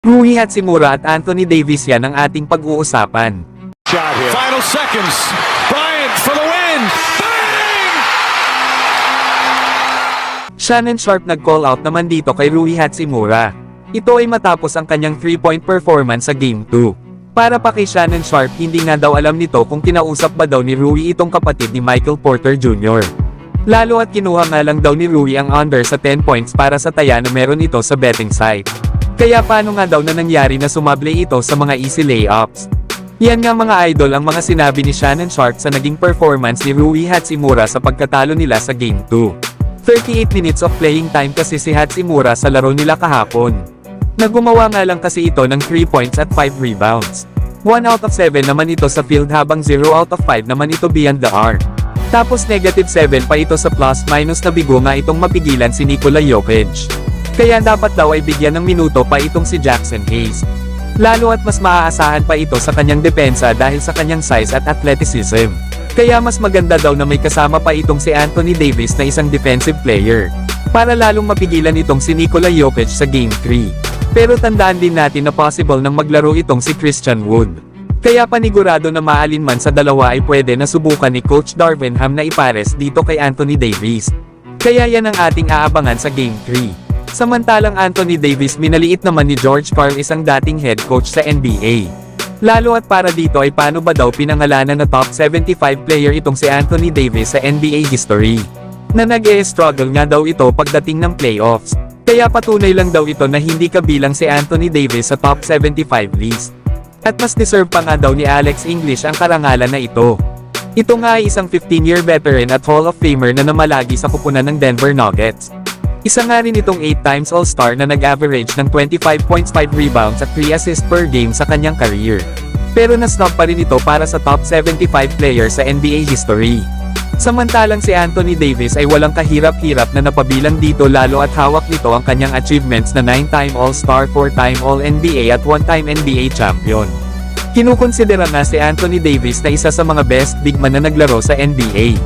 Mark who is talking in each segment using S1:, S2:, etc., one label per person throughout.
S1: Rui Hachimura at Anthony Davis, yan ang ating pag-uusapan.
S2: Shot here. Final seconds. Bryant for the win. Bang!
S1: Shannon Sharpe nag-call out naman dito kay Rui Hachimura. Ito ay matapos ang kanyang 3-point performance sa Game 2. Para pa kay Shannon Sharpe, hindi nga daw alam nito kung kinausap ba daw ni Rui itong kapatid ni Michael Porter Jr. Lalo at kinuha nga lang daw ni Rui ang under sa 10 points para sa taya na meron ito sa betting site. Kaya paano nga daw na nangyari na sumable ito sa mga easy layups? Yan nga mga idol ang mga sinabi ni Shannon Sharpe sa naging performance ni Rui Hachimura sa pagkatalo nila sa Game 2. 38 minutes of playing time kasi si Hachimura sa laro nila kahapon. Nagumawa nga lang kasi ito ng 3 points at 5 rebounds. 1 out of 7 naman ito sa field habang 0 out of 5 naman ito beyond the arc. Tapos negative 7 pa ito sa plus-minus na bigo nga itong mapigilan si Nikola Jokic. Kaya dapat daw ay bigyan ng minuto pa itong si Jackson Hayes. Lalo at mas maaasahan pa ito sa kanyang depensa dahil sa kanyang size at athleticism. Kaya mas maganda daw na may kasama pa itong si Anthony Davis na isang defensive player. Para lalong mapigilan itong si Nikola Jokic sa Game 3. Pero tandaan din natin na possible nang maglaro itong si Christian Wood. Kaya panigurado na maalinman sa dalawa ay pwede na subukan ni Coach Darvin Ham na ipares dito kay Anthony Davis. Kaya yan ang ating aabangan sa Game 3. Samantalang Anthony Davis minaliit naman ni George Karl, isang dating head coach sa NBA. Lalo at para dito ay paano ba daw pinangalanan na top 75 player itong si Anthony Davis sa NBA history. Na nag-e-struggle nga daw ito pagdating ng playoffs. Kaya patunay lang daw ito na hindi kabilang si Anthony Davis sa top 75 list. At mas deserve pa nga daw ni Alex English ang karangalan na ito. Ito nga ay isang 15-year veteran at Hall of Famer na namalagi sa kupunan ng Denver Nuggets. Isa nga rin itong 8 times All-Star na nag-average ng 25 points, 5 rebounds at 3 assists per game sa kanyang career. Pero nasnub pa rin ito para sa top 75 players sa NBA history. Samantalang si Anthony Davis ay walang kahirap-hirap na napabilang dito, lalo at hawak nito ang kanyang achievements na 9-time All-Star, 4-time All-NBA at 1-time NBA champion. Kinukonsidera nga si Anthony Davis na isa sa mga best big man na naglaro sa NBA.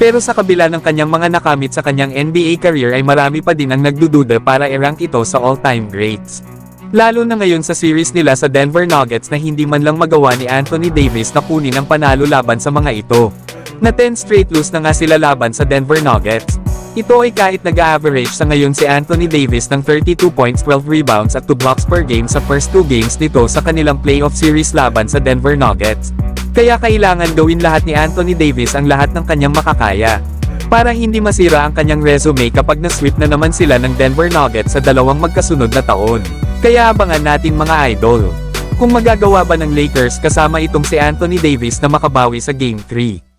S1: Pero sa kabila ng kanyang mga nakamit sa kanyang NBA career ay marami pa din ang nagdududa para i-rank ito sa all-time greats. Lalo na ngayon sa series nila sa Denver Nuggets na hindi man lang magawa ni Anthony Davis na kunin ang panalo laban sa mga ito. Na 10 straight lose na nga sila laban sa Denver Nuggets. Ito ay kahit nag-a-average sa ngayon si Anthony Davis ng 32 points, 12 rebounds at 2 blocks per game sa first 2 games nito sa kanilang playoff series laban sa Denver Nuggets. Kaya kailangan gawin lahat ni Anthony Davis ang lahat ng kanyang makakaya. Para hindi masira ang kanyang resume kapag na-sweep na naman sila ng Denver Nuggets sa dalawang magkasunod na taon. Kaya abangan natin mga idol. Kung magagawa ba ng Lakers kasama itong si Anthony Davis na makabawi sa Game 3.